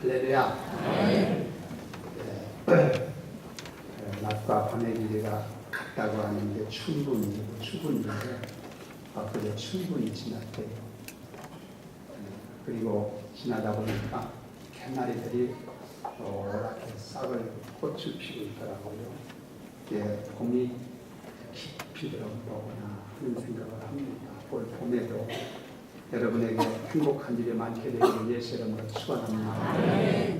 할렐루야. 네. 낮과 밤의 길이가 같다고 하는데 충분인데 그저 충분히 지났대요. 그리고 지나다 보니까 개나리들이 노랗게 싹을 꽃을 피고 있더라고요. 봄이 깊이 들어오구나 하는 생각을 합니다. 올 봄에도 여러분에게 행복한 일이 많게 되기를 예수 이름으로 축원합니다.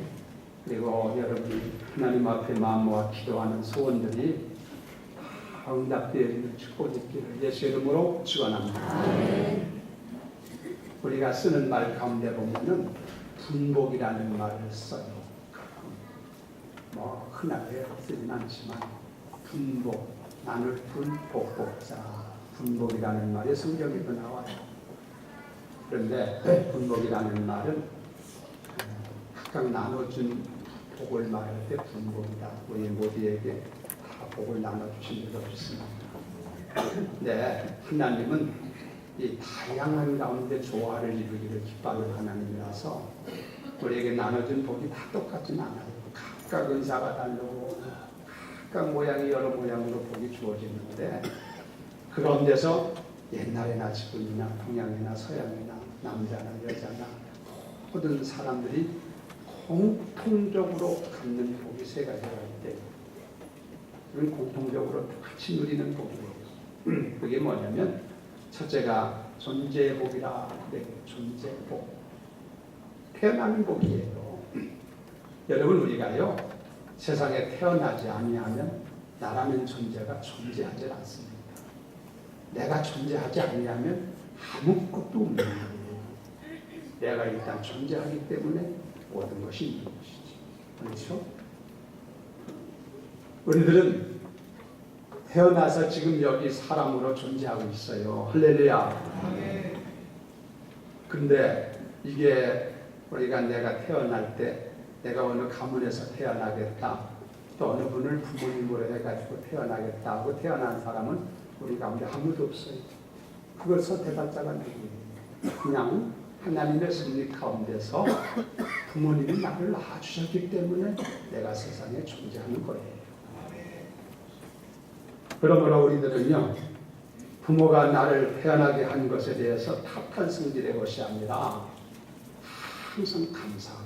그리고 여러분이 하나님 앞에 마음 모아 기도하는 소원들이 다 응답되어지는 축복이 있기를 예수 이름으로 축원합니다. 우리가 쓰는 말 가운데 보면은 분복이라는 말을 써요. 흔하게 쓰진 않지만 분복, 나눌 분, 복복자, 분복이라는 말이 성경에도 나와요. 그런데 분복이라는 말은 각각 나눠준 복을 말할 때 분복이다. 우리 모두에게 다 복을 나눠주신 줄 믿습니다. 네, 하나님은 이 다양한 가운데 조화를 이루기를 기뻐하는 하나님이라서 우리에게 나눠준 복이 다 똑같지는 않아요. 각각 은사가 다르고 각각 모양이 여러 모양으로 복이 주어지는데 그런 데서 옛날이나 지금이나 동양이나 서양이나 남자나 여자나 모든 사람들이 공통적으로 갖는 복이 세 가지가 있대요. 그건 공통적으로 같이 누리는 복이에요. 그게 뭐냐면 첫째가 존재의 복이라 그래요. 존재의 복. 태어나는 복이에요. 여러분 우리가요 세상에 태어나지 아니하면 나라는 존재가 존재하지 않습니다. 내가 존재하지 아니하면 아무것도 없는 거예요. 내가 일단 존재하기 때문에 모든 것이 있는 것이지. 그렇죠? 우리들은 태어나서 지금 여기 사람으로 존재하고 있어요. 할렐루야. 근데 이게 우리가 내가 태어날 때 내가 어느 가문에서 태어나겠다 또 어느 분을 부모님으로 해가지고 태어나겠다 하고 태어난 사람은 우리 가운데 아무도 없어요. 그걸 선택할 자가 누구예요? 그냥 하나님의 섭리 가운데서 부모님이 나를 낳아주셨기 때문에 내가 세상에 존재하는 거예요. 그러므로 우리들은요 부모가 나를 태어나게 한 것에 대해서 탓할 성질의 것이 아니라 항상 감사하고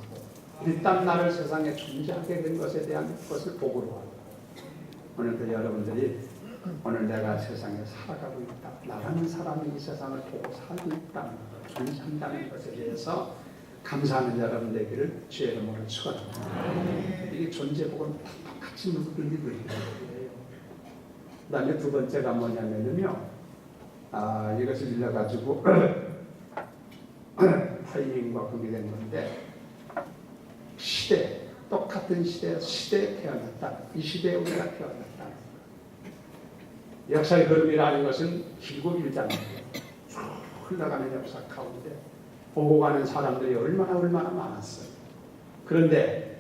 일단 나를 세상에 존재하게 된 것에 대한 것을 복으로 하고 오늘도 여러분들이 오늘 내가 세상에 살아가고 있다. 나라는 사람이 이 세상을 보고 살고 있다는 것, 존재한다는 것에 대해서 감사하는 여러분 되기를 주의 이름으로 축원합니다. 이게 존재복은 똑같이 누구든지 누리는 거예요. 그 다음에 두 번째가 뭐냐면요. 이것을 빌려가지고 타이밍과 관계된 건데 시대, 똑같은 시대에 태어났다. 이 시대에 우리가 태어났다. 역사의 흐름이라는 것은 길고 길지 않아요. 쭉 흘러가는 역사 가운데 보고 가는 사람들이 얼마나 많았어요. 그런데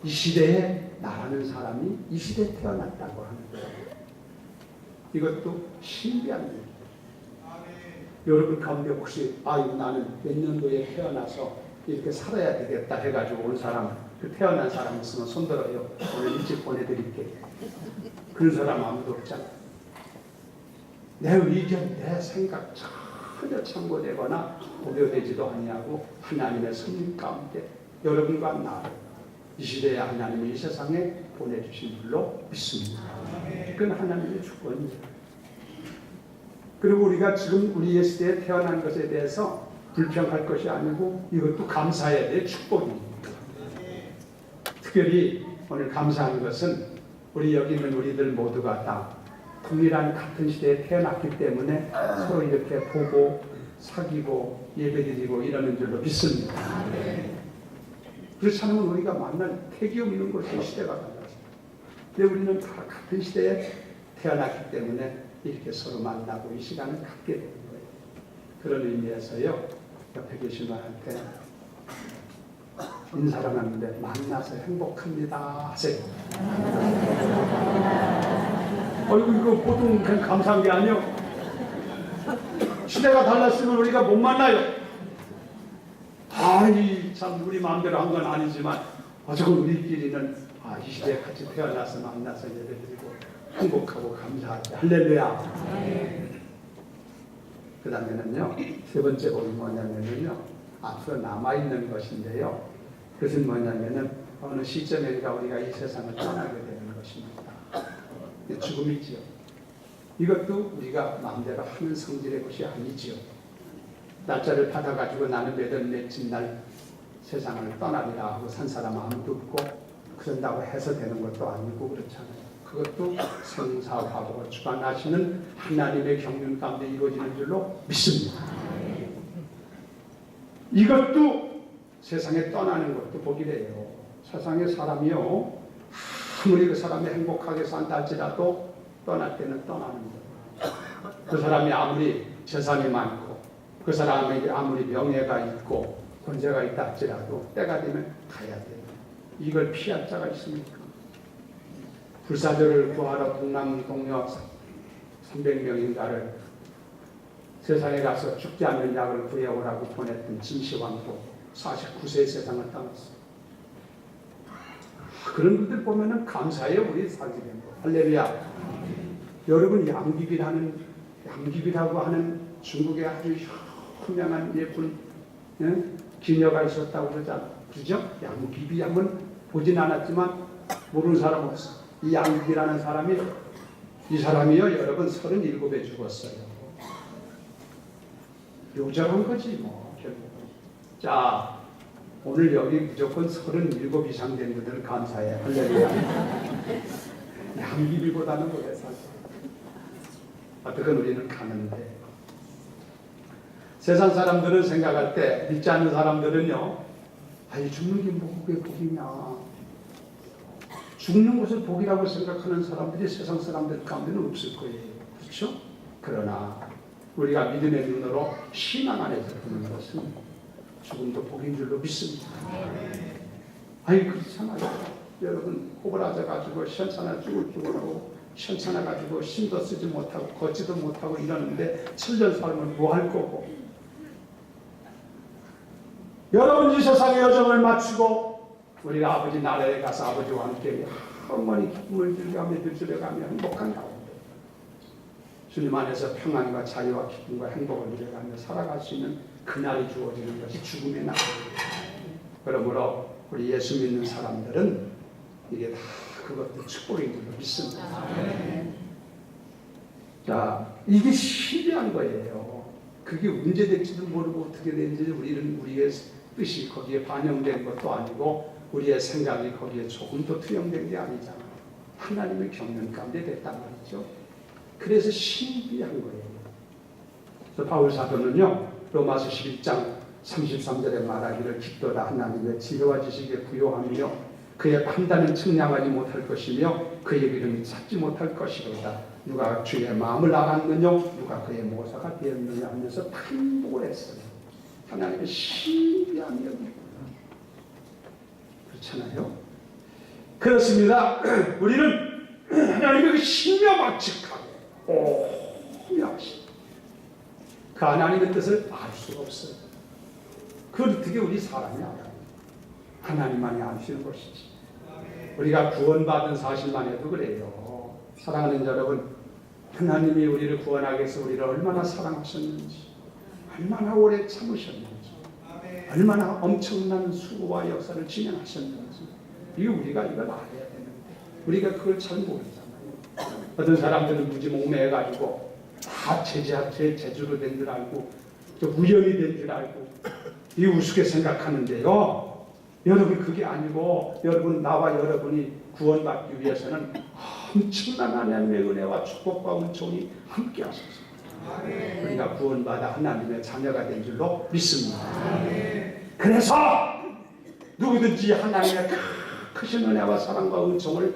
이 시대에 나라는 사람이 이 시대에 태어났다고 하는 거예요. 이것도 신비한 일이에요. 여러분 가운데 혹시 나는 몇 년도에 태어나서 이렇게 살아야 되겠다 해가지고 온 사람, 그 태어난 사람 있으면 손들어요. 오늘 일찍 보내드릴게요. 그런 사람 아무도 없잖아요. 내 의견, 내 생각 전혀 참고되거나 고려되지도 아니하고 하나님의 성령 가운데 여러분과 나를 이 시대에 하나님이 이 세상에 보내주신 줄로 믿습니다. 그건 하나님의 주권이에요. 그리고 우리가 지금 우리의 시대에 태어난 것에 대해서 불평할 것이 아니고 이것도 감사해야 될 축복입니다. 특별히 오늘 감사하는 것은 우리 여기 있는 우리들 모두가 다 동일한 같은 시대에 태어났기 때문에 서로 이렇게 보고 사귀고 예배드리고 이러는 줄로 믿습니다. 그렇지 않으면 우리가 만날 택이 없는 것이 시대가 달라서. 근데 우리는 다 같은 시대에 태어났기 때문에 이렇게 서로 만나고 이 시간을 갖게 되는 거예요. 그런 의미에서요. 옆에 계신 분한테 인사를 하는데 만나서 행복합니다 하세요. 이거 보통 그냥 감사한 게 아니요. 시대가 달랐으면 우리가 못 만나요. 아이 참 우리 마음대로 한 건 아니지만 어쩌고 우리끼리는 이 시대에 같이 태어나서 만나서 예배드리고 행복하고 감사하게 할렐루야. 그 다음에는요, 세 번째 복이 뭐냐면요, 앞으로 남아있는 것인데요, 그것은 뭐냐면은 어느 시점인가 우리가 이 세상을 떠나게 되는 것입니다. 죽음이지요. 이것도 우리가 마음대로 하는 성질의 것이 아니지요. 날짜를 받아가지고 나는 몇월 날 세상을 떠나리라 하고 산 사람 아무도 없고 그런다고 해서 되는 것도 아니고 그렇잖아요. 그것도 생사화복을 주관하시는 하나님의 경륜 가운데 이루어지는 줄로 믿습니다. 이것도 세상에 떠나는 것도 복이래요. 세상에 사람이요, 아무리 그 사람이 행복하게 산다 할지라도 떠날 때는 떠나는 거예요. 그 사람이 아무리 재산이 많고 그 사람에게 아무리 명예가 있고 권세가 있다 할지라도 때가 되면 가야 돼요. 이걸 피할 자가 있습니까? 불사조를 구하러 동남 동료 300명인가를 세상에 가서 죽지 않는 약을 구해오라고 보냈던 진시황도 49세에 세상을 떠났어요. 그런 분들 보면은 감사해요. 우리 살게 된 거. 할렐루야. 여러분 양귀비라고 하는 중국의 아주 현명한 예쁜 기녀가 있었다고 그러죠? 양귀비 한번 보진 않았지만 모르는 사람 없어. 이 양귀비라는 사람이요, 여러분 37에 죽었어요. 요절한 거지 뭐 결국은. 자, 오늘 여기 무조건 37 이상 된 분들은 감사해. 할렐루야. 양귀비보다는 오래 살아. 어떻게 우리는 가는데, 세상 사람들은 생각할 때, 믿지 않는 사람들은요, 죽는 게 뭐 그게 복이냐. 죽는 것을 복이라고 생각하는 사람들이 세상 사람들 가운데는 없을 거예요. 그렇죠? 그러나 우리가 믿음의 눈으로 신앙 안에서 보는 것은 죽음도 복인 줄로 믿습니다. 그렇잖아요. 여러분 호불아져 가지고 시원찮아 죽을하고 시원찮아 가지고 힘도 쓰지 못하고 걷지도 못하고 이러는데 7년 살면 뭐 할 거고, 여러분 이 세상의 여정을 마치고 우리가 아버지 나라에 가서 아버지와 함께 어머니 기쁨을 즐겨가며 누려가며 행복한 가운데 주님 안에서 평안과 자유와 기쁨과 행복을 누려가며 살아갈 수 있는 그날이 주어지는 것이 죽음의 날입니다. 그러므로 우리 예수 믿는 사람들은 이게 다 그것도 축복인 줄로 믿습니다. 자, 이게 신비한 거예요. 그게 언제 될지도 모르고 어떻게 되는지 우리의 뜻이 거기에 반영된 것도 아니고 우리의 생각이 거기에 조금도 투영된 게 아니잖아요. 하나님의 경륜 가운데 됐단 말이죠. 그래서 신비한 거예요. 그래서 바울 사도는요, 로마서 11장 33절에 말하기를 기도다 하나님의 지혜와 지식에 부요하며 그의 판단은 측량하지 못할 것이며 그의 이름이 찾지 못할 것이로다. 누가 주의 마음을 알았느냐, 누가 그의 모사가 되었느냐 하면서 반복을 했어요. 하나님의 신비한 영입니다. 그렇잖아요. 그렇습니다. 우리는 하나님의 그 신묘막측하고 오묘하신 그 하나님의 뜻을 알 수가 없어요. 그걸 어떻게 우리 사람이 알아요? 하나님만이 아시는 것이지. 우리가 구원받은 사실만 해도 그래요. 사랑하는 여러분, 하나님이 우리를 구원하기 위해서 우리를 얼마나 사랑하셨는지, 얼마나 오래 참으셨는지, 얼마나 엄청난 수고와 역사를 진행하셨는지, 이거 우리가 이걸 알아야 되는데 우리가 그걸 잘 모르잖아요. 어떤 사람들은 무지 목매해가지고 다 제주로 된 줄 알고 우연이 된 줄 알고 이 우습게 생각하는데요. 여러분 그게 아니고, 여러분 나와 여러분이 구원받기 위해서는 엄청난 하나님의 은혜와 축복과 은총이 함께 하셨습니다. 우리가 구원받아 하나님의 자녀가 된 줄로 믿습니다. 그래서 누구든지 하나님의 크신 은혜와 사랑과 은총을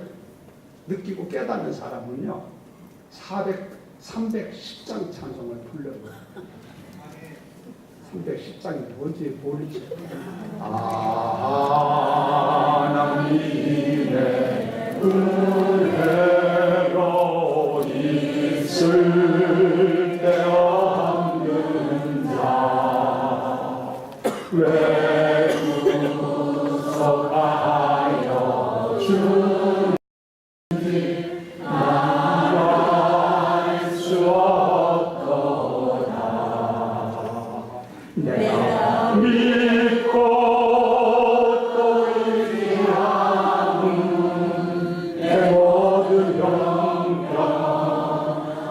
느끼고 깨닫는 사람은요, 310장 찬송을 불러요. 310장이 뭔지 모르지. 하나님의 은혜로 있을 때 없는 자 내가 믿고 또 의지하는 내 모든 형편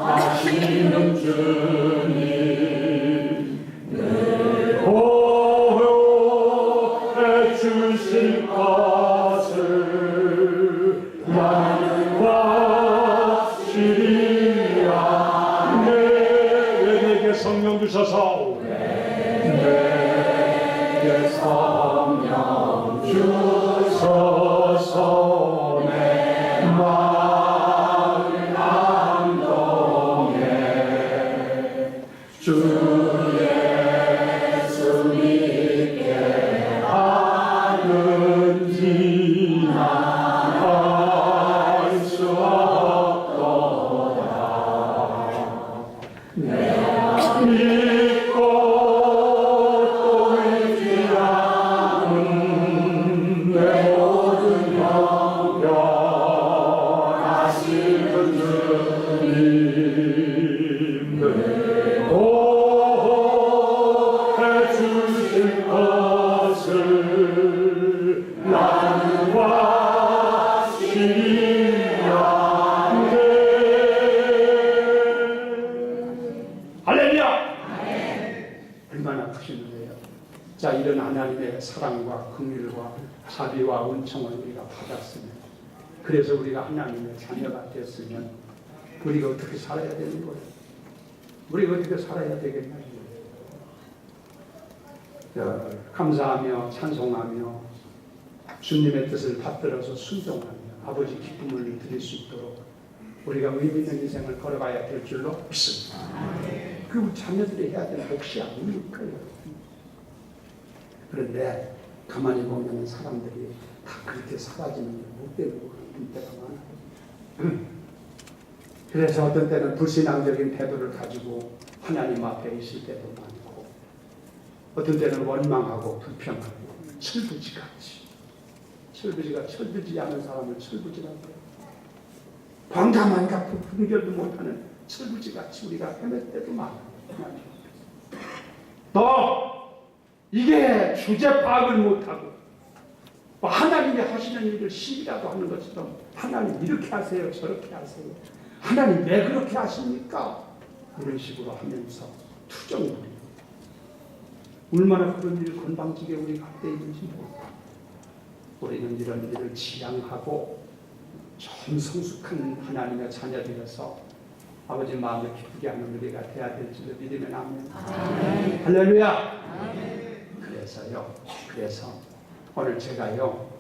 아시는 주님 늘 보호해 주실 것을 나는 확실히 아네. 내게 성령 주셔서 내게 성령 주소서 내 마음 감동해 주 예수 믿게 하는지 알 수 없도다. 내가 믿고 얼마나 크시는데요. 자, 이런 하나님의 사랑과 긍휼과 자비와 은총을 우리가 받았으면, 그래서 우리가 하나님의 자녀가 됐으면 우리가 어떻게 살아야 되는 거예요? 우리가 어떻게 살아야 되겠냐고요. 감사하며 찬송하며 주님의 뜻을 받들어서 순종하며 아버지 기쁨을 드릴 수 있도록 우리가 의미 있는 인생을 걸어가야 될 줄로 믿습니다. 그 자녀들이 해야 되는 몫이 아닙니까? 그런데 가만히 보면 사람들이 다 그렇게 사라지는 못 되는 때가 많아요. 그래서 어떤 때는 불신앙적인 태도를 가지고 하나님 앞에 있을 때도 많고, 어떤 때는 원망하고 불평하고 철부지같이, 철부지 않은 사람을 철부지라고 해요. 광자만 갖고 분별도 못하는 철부지같이 우리가 헤맬 때도 많아요. 또 이게 주제 파악을 못하고 하나님이 하시는 일을 시비라도 하는 것처럼 하나님 이렇게 하세요, 저렇게 하세요, 하나님 왜 그렇게 하십니까? 이런 식으로 하면서 투정부리고, 얼마나 그런 일을 건방지게 우리가 할 때 있는지 모르고, 우리는 이런 일을 지양하고 좀 성숙한 하나님의 자녀들에서 아버지 마음을 기쁘게 하는 우리가 돼야 될 줄을 믿으면 아멘. 할렐루야. 그래서 오늘 제가요,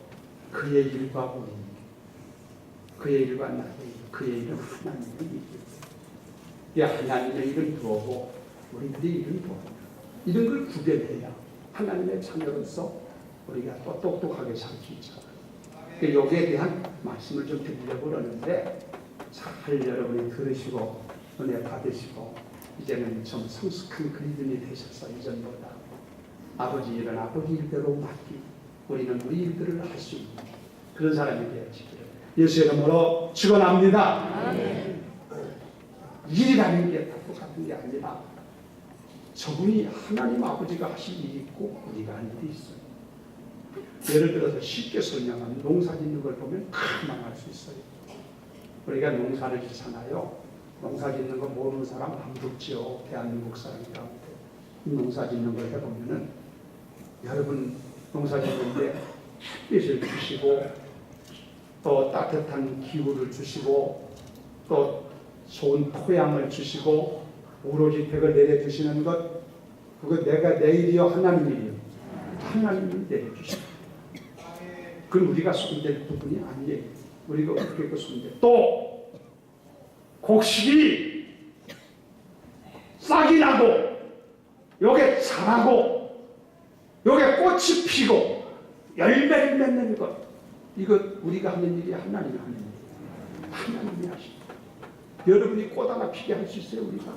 그의 일과 우리, 그의 일과 나의 일, 그의 일은 하나님의 일이에요. 하나님의 일은 부어고 우리들의 일은 부어요. 이런 걸 구별해야 하나님의 자녀로서 우리가 또 똑똑하게 살 수 있잖아요. 여기에 대한 말씀을 좀 드리려고 그러는데, 잘 여러분이 들으시고 은혜 받으시고 이제는 좀 성숙한 그리스도인이 되셔서 이전보다 아버지 일은 아버지 일대로 맡기고 우리는 우리 일들을 할 수 있는 그런 사람이 되어지기를 예수의 이름으로 축원합니다. 일이라는 게 똑같은 게 아니라 저분이 하나님 아버지가 하신 일이 있고 우리가 할 일이 있어요. 예를 들어서 쉽게 설명하면 농사 짓는 걸 보면 금방 알 수 있어요. 우리가 농사를 짓잖아요. 농사 짓는 거 모르는 사람 아무렇지요. 대한민국 사람이 가운데 농사 짓는 걸 해보면은, 여러분 농사 짓는데 햇빛을 주시고 또 따뜻한 기후를 주시고 또 좋은 토양을 주시고 오로지 덕을 내려주시는 것, 그거 내가 내 일이요 하나님 일이요. 하나님이 내려주시고, 그건 우리가 손댈 부분이 아니에요. 우리가 어떻게 그 손대. 또 곡식이 싹이 나고 요게 자라고 요게 꽃이 피고 열매를 맺는 것, 이거 우리가 하는 일이 하나님이 하는 일이에요. 하나님이 하십니다. 여러분이 꽃 하나 피게 할 수 있어요, 우리가?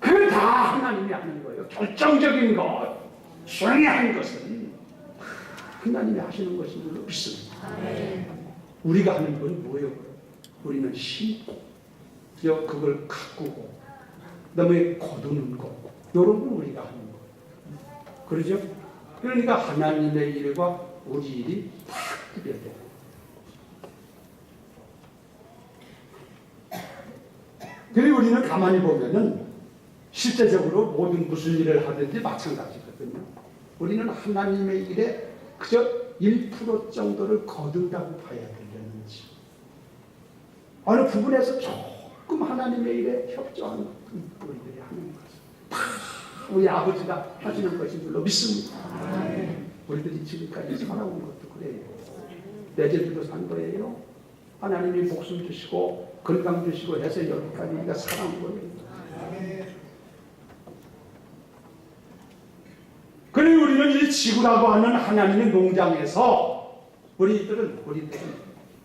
그건 다 하나님이 하는 거예요. 결정적인 것, 중요한 것은 하나님이 하시는 것인 줄로 믿습니다. 우리가 하는 건 뭐예요? 우리는 신고 그걸 가꾸고 그다음에 거두는 것 이런 건 우리가 하는 거 그러죠? 그러니까 하나님의 일과 우리 일이 다 구별돼요. 그리고 우리는 가만히 보면은 실제적으로 모든 무슨 일을 하든지 마찬가지거든요. 우리는 하나님의 일에 그저 1% 정도를 거둔다고 봐야 되겠는지 어느 부분에서 조금 하나님의 일에 협조하는 우리들이 하는 것을 다 우리 아버지가 하시는 것인 줄로 믿습니다. 우리들이 지금까지 살아온 것도 그래요. 내 제대로 산 거예요. 하나님이 목숨 주시고 건강 주시고 해서 여기까지 우리가 살아온 거예요. 그리고 우리는 이 지구라고 하는 하나님의 농장에서 우리들은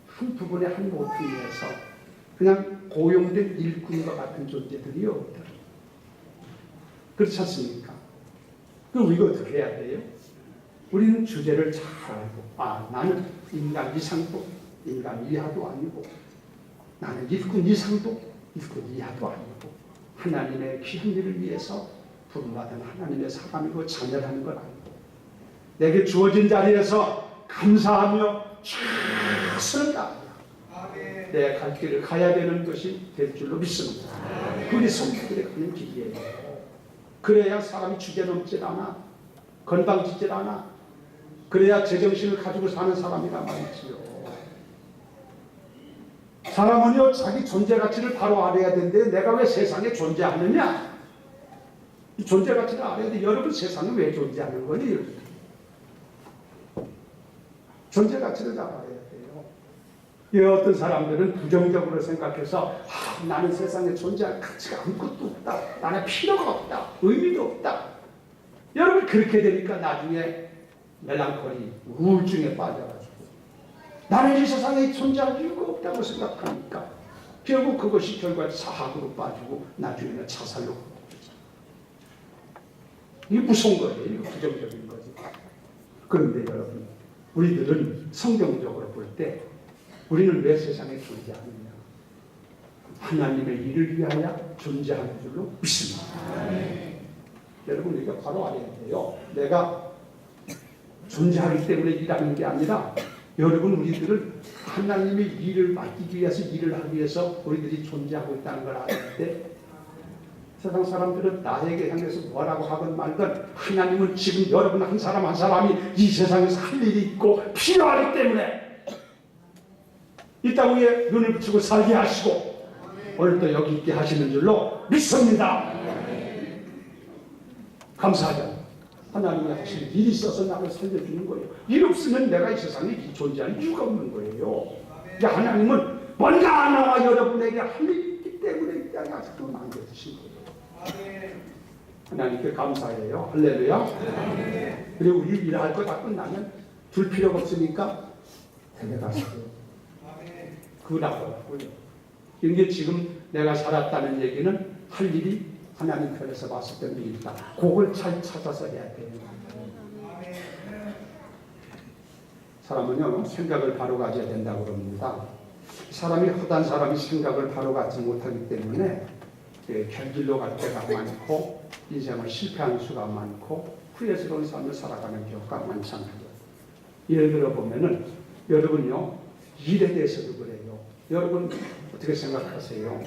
한 부분의 한 모퉁이에서 그냥 고용된 일꾼과 같은 존재들이요. 그렇지 않습니까? 그럼 우리가 어떻게 해야 돼요? 우리는 주제를 잘 알고 나는 인간 이상도 인간 이하도 아니고 나는 일꾼 이상도 일꾼 이하도 아니고 하나님의 귀한 일을 위해서 부름받은 하나님의 사람이고 자녀라는 걸 알고 내게 주어진 자리에서 감사하며 최선을 다하며 내 갈 길을 가야 되는 것이 될 줄로 믿습니다. 그게 성도들의 가는 길이에요. 그래야 사람이 주제넘질 않아 건방지질 않아 그래야 제정신을 가지고 사는 사람이란 말이지요. 사람은요 자기 존재 가치를 바로 알아야 되는데 내가 왜 세상에 존재하느냐 이 존재 가치를 알아야 돼. 여러분 세상에 왜 존재하는 거니? 존재 가치를 잘 알아야 돼요. 이 어떤 사람들은 부정적으로 생각해서 나는 세상에 존재할 가치가 아무것도 없다. 나는 필요가 없다. 의미도 없다. 여러분 그렇게 되니까 나중에 멜랑콜리 우울증에 빠져가지고 나는 이 세상에 존재할 이유가 없다고 생각하니까 결국 그것이 결과 사학으로 빠지고 나중에는 자살로 이게 무서운 거예요. 이게 부정적인 거지. 그런데 여러분 우리들은 성경적으로 볼 때 우리는 왜 세상에 존재하느냐 하나님의 일을 위하여 존재하는 줄로 믿습니다. 여러분 우리가 바로 알아야 돼요. 내가 존재하기 때문에 일하는 게 아니라 여러분 우리들은 하나님의 일을 맡기기 위해서 일을 하기 위해서 우리들이 존재하고 있다는 걸 알아야 돼. 세상 사람들은 나에게 향해서 뭐라고 하건 말건 하나님은 지금 여러분 한 사람 한 사람이 이 세상에서 할 일이 있고 필요하기 때문에 이 땅 위에 눈을 붙이고 살게 하시고 오늘도 여기 있게 하시는 줄로 믿습니다. 감사하죠. 하나님이 하시는 일이 있어서 나를 살려주는 거예요. 일 없으면 내가 이 세상에 존재할 이유가 없는 거예요. 하나님은 뭔가 나와 여러분에게 할 일이 있기 때문에 이 땅에 아직도 남겨두신 거예요. 하나님께 감사해요. 할렐루야. 그리고 우리 일할 거 다 끝나면 둘 필요가 없으니까 데려가세요. 그거라고요. 이게 지금 내가 살았다는 얘기는 할 일이 하나님 편에서 봤을 때는 일이다. 그걸 잘 찾아서 해야 돼요. 사람은요 생각을 바로 가져야 된다고 그럽니다. 사람이 허단 사람이 생각을 바로 갖지 못하기 때문에 결길로 갈 때가 많고 인생을 실패하는 수가 많고 후회스러운 삶을 살아가는 경우가 많잖아요. 예를 들어 보면은 여러분요 일에 대해서도 그래요. 여러분 어떻게 생각하세요?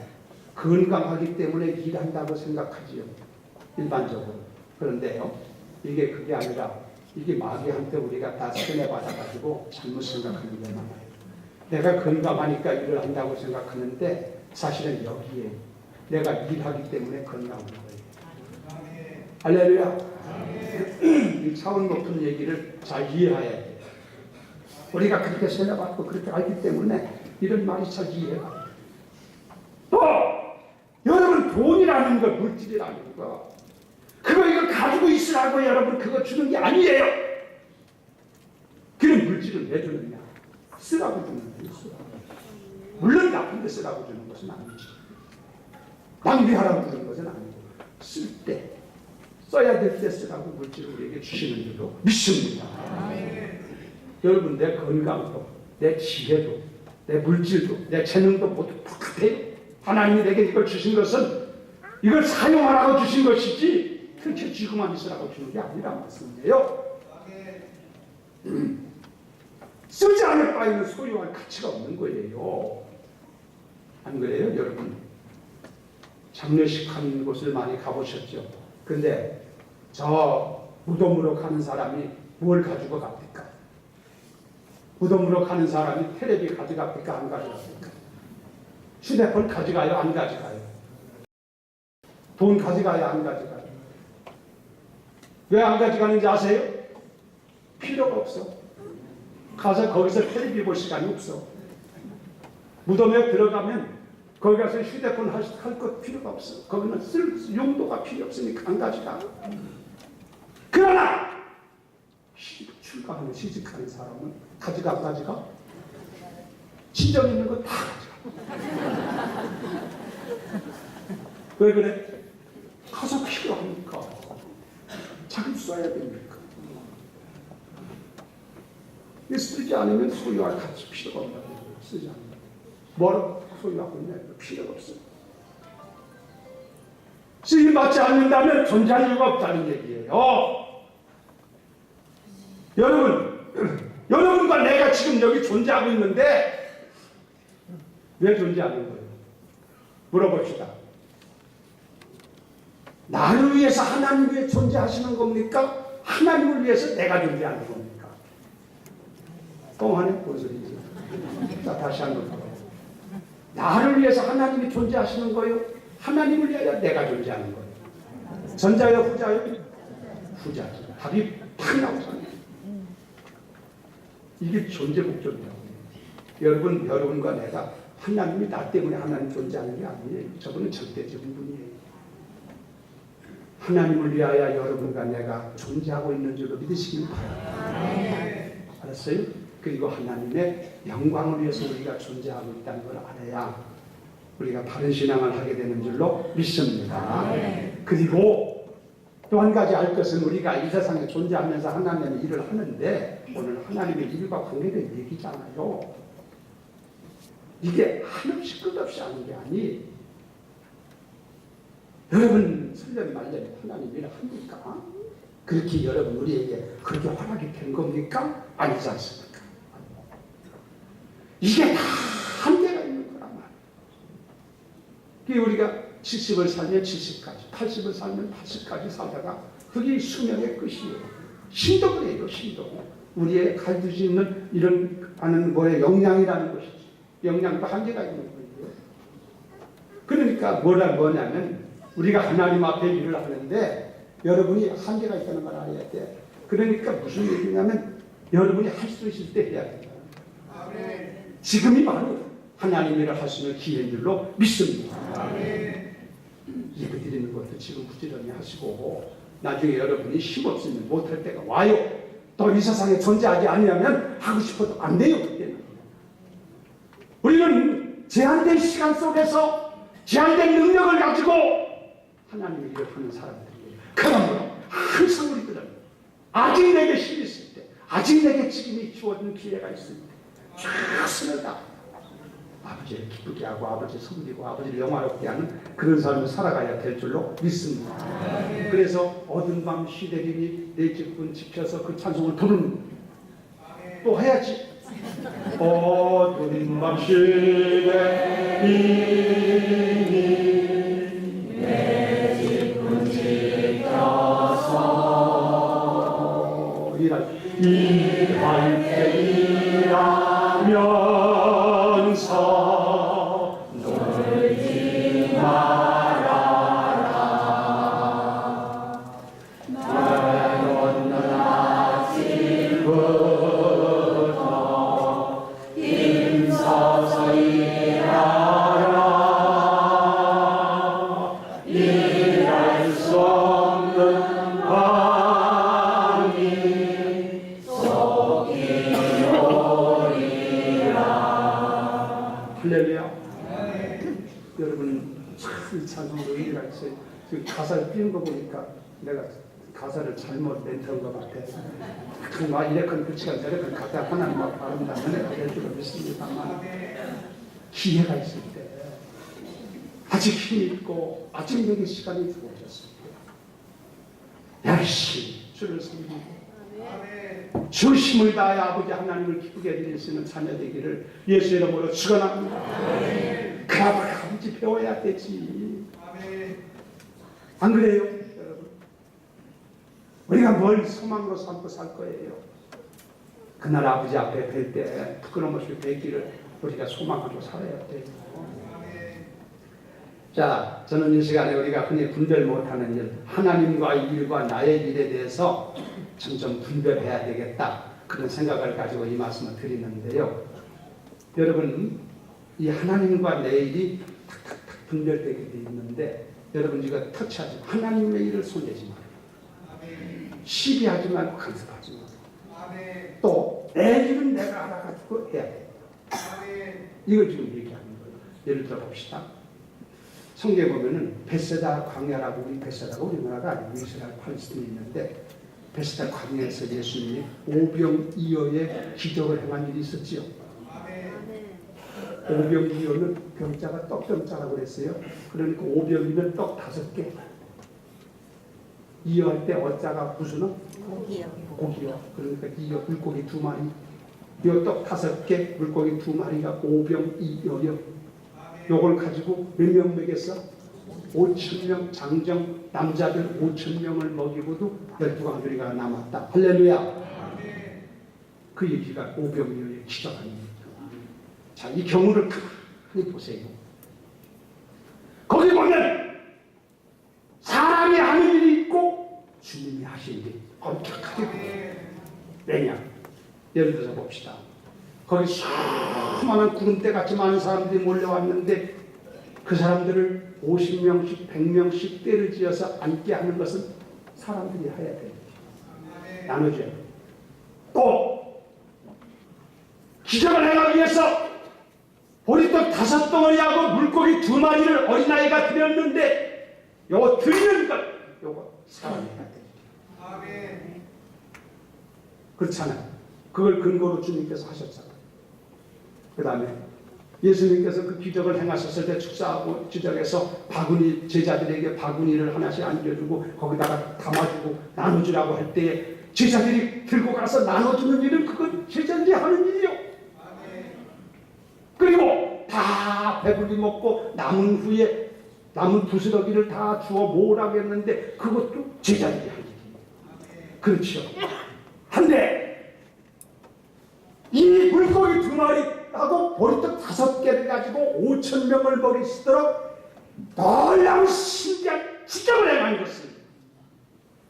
건강하기 때문에 일한다고 생각하지요. 일반적으로. 그런데요 이게 그게 아니라 이게 마귀한테 우리가 다 세뇌받아가지고 잘못 생각하는 게 많아요. 내가 건강하니까 일을 한다고 생각하는데 사실은 여기에 내가 일하기 때문에 건강한 거예요. 할렐루야. 이 차원 높은 얘기를 잘 이해해야 돼요. 우리가 그렇게 세뇌받고 그렇게 알기 때문에 이런 말이 잘 이해가. 또 여러분 돈이라는 거 물질이라는 거 그거 이거 가지고 있으라고 여러분 그거 주는 게 아니에요. 그런 물질을 왜 주느냐? 쓰라고 주는 거예요. 쓰라고. 물론 나쁜데 쓰라고 주는 것은 아니지. 낭비하라고 주는 것은 아니고 쓸 때 써야 될 때 쓰라고 물질을 우리에게 주시는 줄로 믿습니다. 여러분, 내 건강도, 내 지혜도, 내 물질도, 내 재능도 모두 똑같아요. 하나님이 내게 이걸 주신 것은 이걸 사용하라고 주신 것이지 그렇게 쥐고만 있으라고 주는 게 아니란 말씀이에요. 쓰지 않을 바에는 소유할 가치가 없는 거예요. 안 그래요, 여러분? 장례식 하는 곳을 많이 가보셨죠? 근데 저 무덤으로 가는 사람이 뭘 가지고 갑니까? 무덤으로 가는 사람이 텔레비 가져갑니까? 안 가져갑니까? 휴대폰 가져가요? 안 가져가요? 돈 가져가요? 안 가져가요? 왜 안 가져가는지 아세요? 필요가 없어. 가서 거기서 텔레비 볼 시간이 없어. 무덤에 들어가면 거기 가서 휴대폰 할 것 필요가 없어. 거기는 쓸 용도가 필요 없으니까 안 가져가. 그러나 출가하는 시집가는 사람은 가져가 안 가져가? 친정 있는 거 다 가져가. 왜 그래? 가서 필요하니까. 자기 써야 되니까. 쓰지 않으면 소유할 가치 필요가 없다고. 쓰지 않으면. 뭐라고 소유하고 있냐? 필요가 없어. 쓰임 받지 않는다면 존재할 이유가 없다는 얘기예요. 여러분과 내가 지금 여기 존재하고 있는데 왜 존재하는 거예요? 물어봅시다. 나를 위해서 하나님 위해 존재하시는 겁니까? 하나님을 위해서 내가 존재하는 겁니까? 똥하네? 뭔 소리지? 자, 다시 한번 봐봐요. 나를 위해서 하나님이 존재하시는 거예요? 하나님을 위하여 내가 존재하는 거예요? 전자요, 후자요? 후자죠. 답이 팍 나오잖아요. 이게 존재 목적이라고. 여러분과 내가 하나님이 나 때문에 하나님 존재하는 게 아니에요. 저분은 절대적인 분이에요. 하나님을 위하여 여러분과 내가 존재하고 있는 줄로 믿으시길 바랍니다. 알았어요? 그리고 하나님의 영광을 위해서 우리가 존재하고 있다는 걸 알아야 우리가 바른 신앙을 하게 되는 줄로 믿습니다. 그리고 또 한 가지 알 것은 우리가 이 세상에 존재하면서 하나님의 일을 하는데 오늘 하나님의 일과 관계된 얘기잖아요. 이게 한없이 끝없이 하는 게 아니. 여러분 설령 말년에 하나님 일을 합니까? 그렇게 여러분 우리에게 그렇게 허락이 된 겁니까? 아니지 않습니까? 이게 다 한계가 있는 거란 말이에요. 우리가 70을 살면 70까지, 80을 살면 80까지 살다가 그게 수명의 끝이에요. 신동이에요, 신동. 우리의 가질 수 있는 이런 하는 뭐에 영양이라는 것이지. 영양도 한계가 있는 거예요. 그러니까 뭐냐면 우리가 하나님 앞에 일을 하는데 여러분이 한계가 있다는 걸 알아야 돼. 그러니까 무슨 얘기냐면 여러분이 할 수 있을 때 해야 된다. 지금이 바로 하나님 일을 할 수 있는 기회인 줄로 믿습니다. 예배 드리는 것도 지금 부지런히 하시고 나중에 여러분이 힘없으면 못할 때가 와요. 또 이 세상에 존재하지 않으면 하고 싶어도 안 돼요. 그때는. 우리는 제한된 시간 속에서 제한된 능력을 가지고 하나님의 일을 하는 사람들이에요. 그러므로 항상 우리들은 아직 내게 힘이 있을 때, 아직 내게 지금이 주어진 기회가 있을 때 최선을 다 아버지를 기쁘게 하고 아버지를 섬기고 아버지를 영화롭게 하는 그런 삶을 살아가야 될 줄로 믿습니다. 그래서 어두운 밤 시대리니 내 집은 지켜서 그 찬송을 부르는 또 해야지. 어두운 밤 시대리니 내 집은 지켜서 일할 때 일하면서 놀지 말아라. 널 아침부터 힘써서 일하라. 일할 수 없는 밤이 속이 할렐루야. 여러분 참 찬송도 의미가 있어요. 그 가사를 띄운 거 보니까 내가 가사를 잘못 멘트한 것 같아. 정말 이래건 그치가 저래건 갖다 하나님 앞에 바른다면 내가 될 줄은 믿습니다만 기회가 있을 때 아직 힘이 있고 아직 내게 시간이 주어졌습니다. 열심히 주를 섬기고 주 힘을 다해 아버지 하나님을 기쁘게 해드릴 수 있는 자녀 되기를 예수 이름으로 축원합니다. 그나마 아버지 배워야 되지. 안 그래요 여러분? 우리가 뭘 소망으로 삼고 살 거예요. 그날 아버지 앞에 뵐 때 부끄러움 없이 뵙기를 우리가 소망하고 살아야 돼요. 자, 저는 이 시간에 우리가 흔히 분별 못하는 일, 하나님과의 일과 나의 일에 대해서 점점 분별해야 되겠다, 그런 생각을 가지고 이 말씀을 드리는데요. 여러분, 이 하나님과 내 일이 탁탁탁 분별되게 돼 있는데 여러분 이거 터치하지 마. 하나님의 일을 손대지 마. 시비하지 말고 간섭하지 마. 또 내 일은 내가 알아가지고 해야 돼. 이걸 지금 얘기하는 거예요. 예를 들어 봅시다. 성경에 보면은 베세다 광야라고, 우리 베세다가 우리나라가 아니고 이스라엘 팔레스타인에 있는데 베세다 광야에서 예수님이 오병이어의 기적을 행한 일이 있었지요. 오병이어는 병자가 떡병자라고 그랬어요. 그러니까 오병이면 떡 5개. 이어할 때 어자가 무슨 고기요. 그러니까 이어 물고기 2마리. 이 떡 5개, 물고기 2마리가 오병이어요. 요걸 가지고 몇 명 먹였어? 5,000명, 장정 남자들 5,000명을 먹이고도 12광주리가 남았다. 할렐루야. 그 얘기가 오병이어의 기적 아닙니까? 자, 이 경우를 가만히 보세요. 거기 보면 사람이 하는 일이 있고 주님이 하신 일이 엄격하게 보여요. 왜냐? 예를 들어서 봅시다. 거기 수많은 구름대같이 많은 사람들이 몰려왔는데 그 사람들을 50명씩 100명씩 때를 지어서 앉게 하는 것은 사람들이 해야 돼요. 나누죠. 또 기적을 행하기 위해서 보리떡 5덩어리하고 물고기 2마리를 어린아이가 드렸는데 요거 드리는 것, 요거 사람이 해야 돼요. 그렇잖아요. 그걸 근거로 주님께서 하셨잖아요. 그 다음에 예수님께서 그 기적을 행하셨을 때 축사하고 기적에서 바구니, 제자들에게 바구니를 하나씩 안겨주고 거기다가 담아주고 나눠주라고 할 때에 제자들이 들고 가서 나눠주는 일은 그건 제자들이 하는 일이요. 그리고 다 배불리 먹고 남은 후에 남은 부스러기를 다 주워 모으라고 했는데 그것도 제자들이 하는 일이에요. 그렇죠. 한데 이 물고기 2마리하고 보리떡 5개를 가지고 5,000명을 먹이시도록 놀라운 신기한 기적을 행한 것은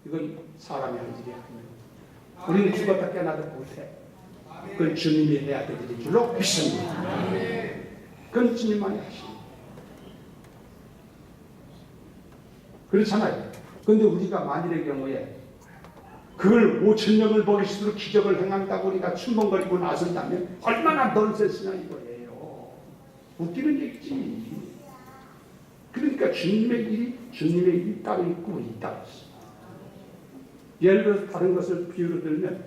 이건 사람이 할 일이 아닙니다. 우리는 죽었다 깨나도 못해. 그건 주님이 해야 될 일인 줄로 믿습니다. 그건 주님만이 하십니다. 그렇잖아요. 그런데 우리가 만일의 경우에 그걸 5,000명을 먹이시도록 기적을 행한다고 우리가 춘벙거리고 나선다면 얼마나 넌센스냐 이거예요. 웃기는 얘기지. 그러니까 주님의 일이 따로 있고 우리 따로 있어. 예를 들어서 다른 것을 비유로 들면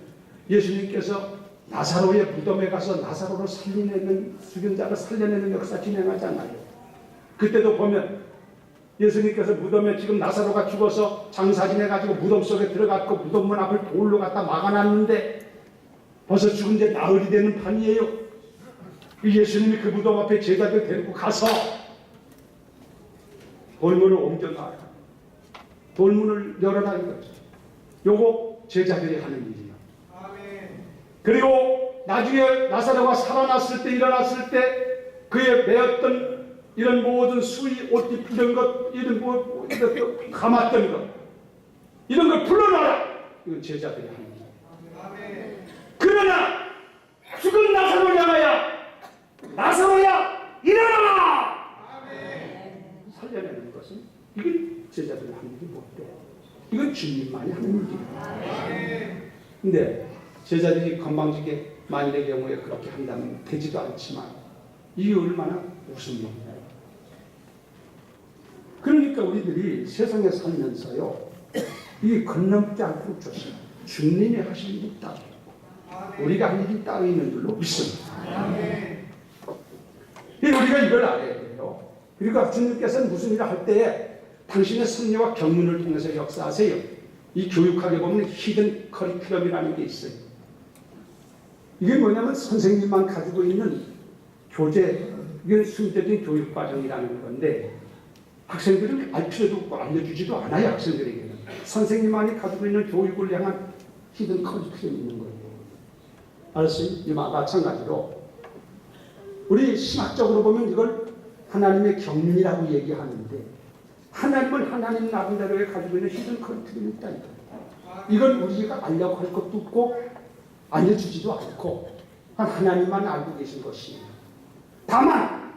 예수님께서 나사로의 무덤에 가서 나사로를 살려내는, 죽은 자를 살려내는 역사 진행하잖아요. 그때도 보면 예수님께서 무덤에 지금 나사로가 죽어서 장사 지내가지고 무덤 속에 들어갔고 무덤문 앞을 돌로 갖다 막아놨는데 벌써 죽은 지 나흘이 되는 판이에요. 예수님이 그 무덤 앞에 제자들 데리고 가서 돌문을 옮겨놔라. 돌문을 열어라 이거죠. 요거 제자들이 하는 일이에요. 그리고 나중에 나사로가 살아났을 때, 일어났을 때 그의 매었던 이런 모든 수의, 옷깃 이런 것, 이런 뭐 감았던 것, 이런 걸 풀어놔라. 이건 제자들이 하는 거예요. 그러나 죽은 나사로를 향하여 나사로야 일어나라. 살려내는 것은 이건 제자들이 하는 일이 못 돼요. 이건 주님만이 하는 일이에요. 근데 제자들이 건방지게 만일의 경우에 그렇게 한다면 되지도 않지만 이게 얼마나 무슨 일이냐. 그러니까 우리들이 세상에 살면서요, 이 건넘지 않도록 조심해요. 주님이 하신 일이 따로 있고 우리가 한 일이 따로 있는 줄로 믿습니다. 우리가 이걸 알아야 돼요. 그리고 주님께서는 무슨 일을 할 때에 당신의 섭리와 경륜을 통해서 역사하세요. 이 교육학에 보면 히든 커리큘럼이라는 게 있어요. 이게 뭐냐면 선생님만 가지고 있는 교재, 이게 숨겨진 교육과정이라는 건데 학생들은 알 필요도 없고 알려주지도 않아요. 학생들에게는. 선생님만이 가지고 있는 교육을 향한 히든 커리큘럼이 있는 거예요. 알았어요? 이와 마찬가지로 우리 신학적으로 보면 이걸 하나님의 경륜이라고 얘기하는데 하나님은 하나님 나름대로 가지고 있는 히든 커리큘럼이 있다니까. 이건 우리가 알려고 할 것도 없고 알려주지도 않고 하나님만 알고 계신 것이에요. 다만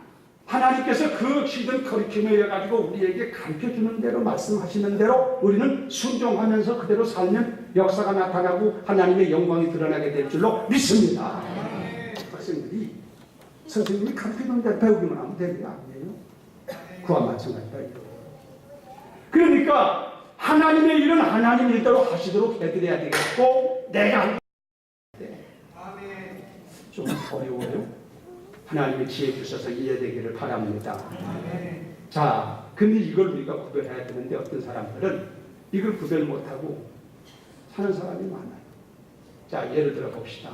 하나님께서 그 히든 커리큘럼을 가지고 우리에게 가르쳐주는 대로 말씀하시는 대로 우리는 순종하면서 그대로 살면 역사가 나타나고 하나님의 영광이 드러나게 될 줄로 믿습니다. 학생들이 선생님이 가르쳐주는 대로 배우기만 하면 되는 게 아니에요. 그와 마찬가지다. 그러니까 하나님의 일은 하나님 일대로 하시도록 해드려야 되겠고 내가 할 때 좀 어려워요. 하나님의 지혜 주셔서 이해되기를 바랍니다. 자, 근데 이걸 우리가 구별해야 되는데 어떤 사람들은 이걸 구별 못하고 사는 사람이 많아요. 자, 예를 들어 봅시다.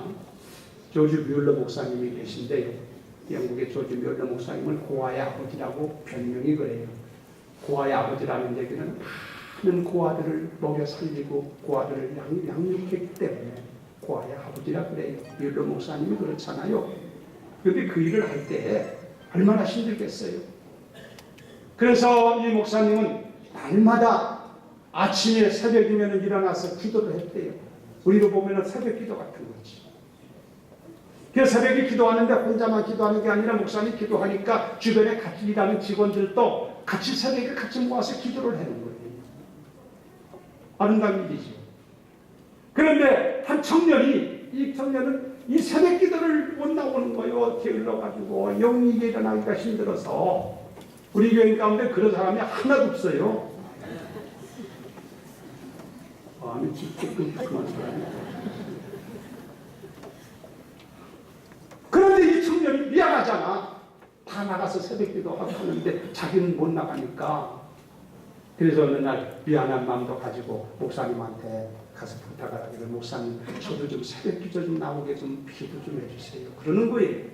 조지 뮬러 목사님이 계신데요. 영국의 조지 뮬러 목사님을 고아의 아버지라고 별명이 그래요. 고아의 아버지라는 얘기는 많은 고아들을 먹여 살리고 고아들을 양육했기 때문에 고아의 아버지라 그래요. 뮬러 목사님이 그렇잖아요. 그런데 그 일을 할 때 얼마나 힘들겠어요. 그래서 이 목사님은 날마다 아침에 새벽이면 일어나서 기도를 했대요. 우리로 보면 새벽 기도 같은 거지. 그래서 새벽에 기도하는데 혼자만 기도하는 게 아니라 목사님이 기도하니까 주변에 같이 일하는 직원들도 같이 새벽에 같이 모아서 기도를 하는 거예요. 아름다운 일이죠. 그런데 한 청년이, 이 청년은 이 새벽 기도를 못 나오는 거예요. 게을러가지고 영이 일어나기가 힘들어서. 우리 교인 가운데 그런 사람이 하나도 없어요. 마음이 찌끄끔한 사람이. 그런데 이 청년이 미안하잖아. 다 나가서 새벽 기도하고 하는데 자기는 못 나가니까. 그래서 어느 날 미안한 마음도 가지고 목사님한테 가서 부탁을 하기를 목사님 저도 좀 새벽 기도 좀 나오게 좀 기도 좀 해주세요. 그러는 거예요.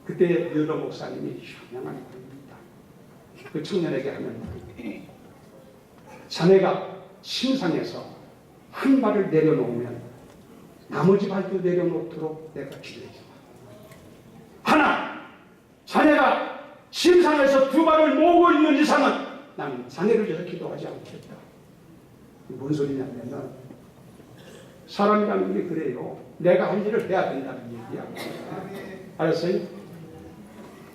그때 뮬러 목사님이 현명한 분입니다. 그 청년에게 하는 말이 자네가 침상에서 한 발을 내려놓으면 나머지 발도 내려놓도록 내가 기도해줘. 하나, 자네가 침상에서 두 발을 모으고 있는 이상은 나는 자네를 위해서 기도하지 않겠다. 뭔 소리냐면 사람이라는 게 그래요. 내가 할 일을 해야 된다는 얘기야. 알았어요?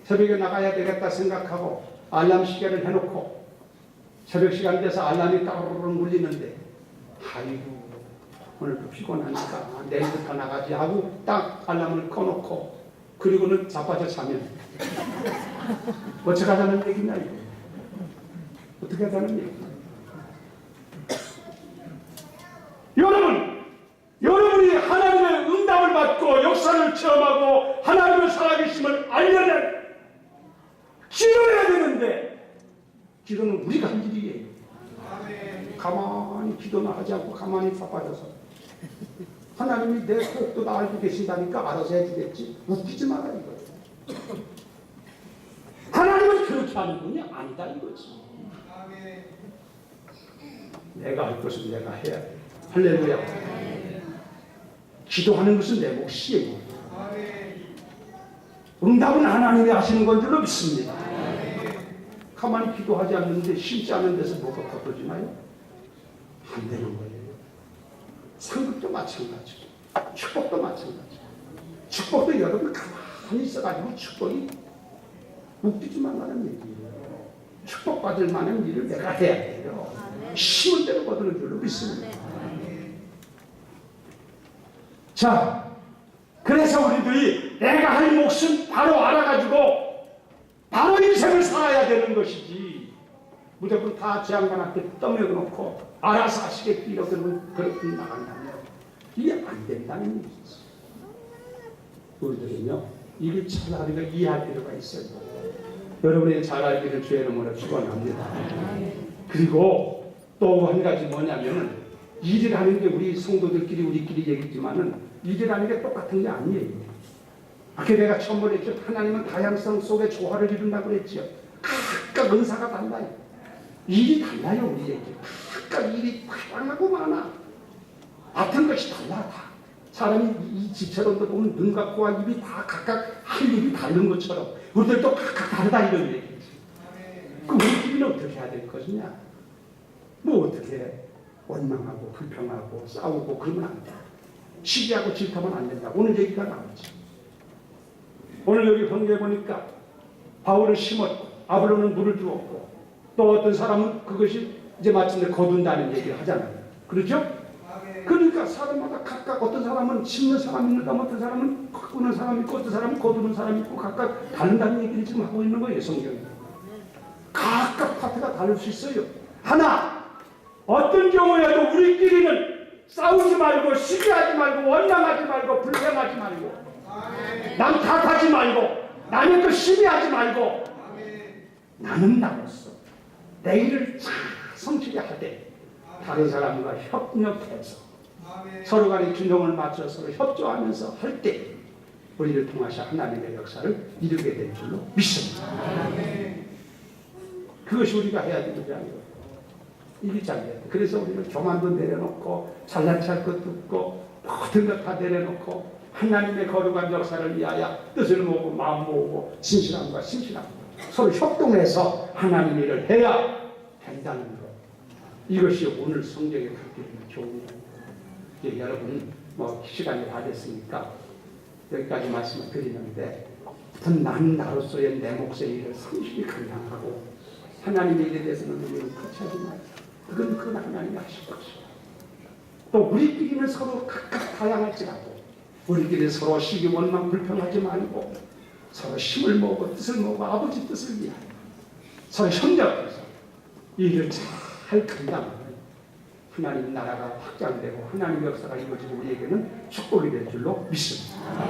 새벽에 나가야 되겠다 생각하고 알람 시계를 해놓고 새벽 시간 돼서 알람이 따르르 울리는데 아이고 오늘도 피곤하니까 내일부터 나가지 하고 딱 알람을 꺼놓고 그리고는 자빠져 자면 어떻게 하자는 얘기냐 이거. 어떻게 하자는 얘기냐. 여러분이 하나님의 응답을 받고 역사를 체험하고 하나님의 살아계심을 알려낸 기도해야 되는데 기도는 우리가 한 일이에요. 가만히 기도는 하지 않고 가만히 바빠져서 하나님이 내 속도 다 알고 계신다니까 알아서 해주겠지. 웃기지 마라 이거예요. 하나님은 그렇게 하는 분이 아니다 이거지. 내가 할 것은 내가 해야 돼. 할렐루야. 기도하는 것은 내 몫이에요. 응답은 하나님이 하시는 건 줄로 믿습니다. 가만히 기도하지 않는데 심지 않은 데서 뭐가 걷어지나요? 안 되는 거예요. 상급도 마찬가지고 축복도 마찬가지고 축복도 여러분 가만히 있어가지고 축복이 웃기지 말라는 얘기예요. 축복받을 만한 일을 내가 해야 돼요. 심은 대로 거두는 줄로 믿습니다. 자, 그래서 우리들이 내가 할 몫은 바로 알아가지고 바로 인생을 살아야 되는 것이지 무조건 다 재앙관한테 떠먹여놓고 알아서 하시겠기로 그렇게 나간다면 이게 안 된다는 얘기죠. 우리들은요, 이를 잘 우리가 이해할 필요가 있어요. 여러분의 잘 알기를 주의 이름으로 축원합니다. 그리고 또 한 가지 뭐냐면은 일을 하는 게 우리 성도들끼리 우리끼리 얘기지만은 일을 하는 게 똑같은 게 아니에요. 아까 내가 처음 말했죠. 하나님은 다양성 속에 조화를 이룬다고 그랬죠. 각각 은사가 달라요. 일이 달라요. 우리에게 각각 일이 다양하고 많아. 같은 것이 달라. 다 사람이 이 지체론도 보면 눈과 코와 입이 다 각각 할 일이 다른 것처럼 우리들도 각각 다르다 이런 얘기지. 그럼 우리끼리는 어떻게 해야 될 것이냐? 뭐 어떻게 해? 원망하고 불평하고 싸우고 그러면 안 돼. 시기하고 질투하면 안 된다. 오늘 얘기가 나오지. 오늘 여기 성경에 보니까 바울을 심었고 아볼로는 물을 주었고 또 어떤 사람은 그것이 이제 마침내 거둔다는 얘기를 하잖아요. 그렇죠? 그러니까 사람마다 각각 어떤 사람은 심는 사람이 있는가 어떤 사람은 거두는 사람이 있고 어떤 사람은 거두는 사람이 있고 각각 다른다는 얘기를 지금 하고 있는 거예요. 성경에. 각각 파트가 다를 수 있어요. 하나 어떤 경우에도 우리끼리는 싸우지 말고 시기하지 말고 원망하지 말고 불평하지 말고 남 탓하지 말고 남의 것 시비하지 말고 나는 나로서 내 일을 잘 성실히 하되 다른 사람과 협력해서 서로 간의 균형을 맞춰서 협조하면서 할 때 우리를 통하셔 하나님의 역사를 이루게 될 줄로 믿습니다. 그것이 우리가 해야 되는 게 아니고 이게 잘돼야 돼. 그래서 우리는 교만도 내려놓고 잘난 체할 것도 없고 모든 것 다 내려놓고 하나님의 거룩한 역사를 위하여 뜻을 모으고 마음 모으고 진실함과 신실함과 서로 협동해서 하나님의 일을 해야 된다는 것. 이것이 오늘 성경에 갖게 있는 교훈입니다. 예, 여러분 뭐 시간이 다 됐으니까 여기까지 말씀을 드리는데 나는 나로서의 내 몫의 일을 성실히 감당하고 하나님의 일에 대해서는 우리는 터치하지 말자. 그건 하나님이 하실 것이고 또 우리끼리는 서로 각각 다양할지라도 우리끼리 서로 시기 원망 불평하지 말고 서로 힘을 모으고 뜻을 모으고 아버지 뜻을 위하여 서로 협력해서 이 일을 잘 감당하면 하나님 나라가 확장되고 하나님 역사가 이루어지고 우리에게는 축복이 될 줄로 믿습니다.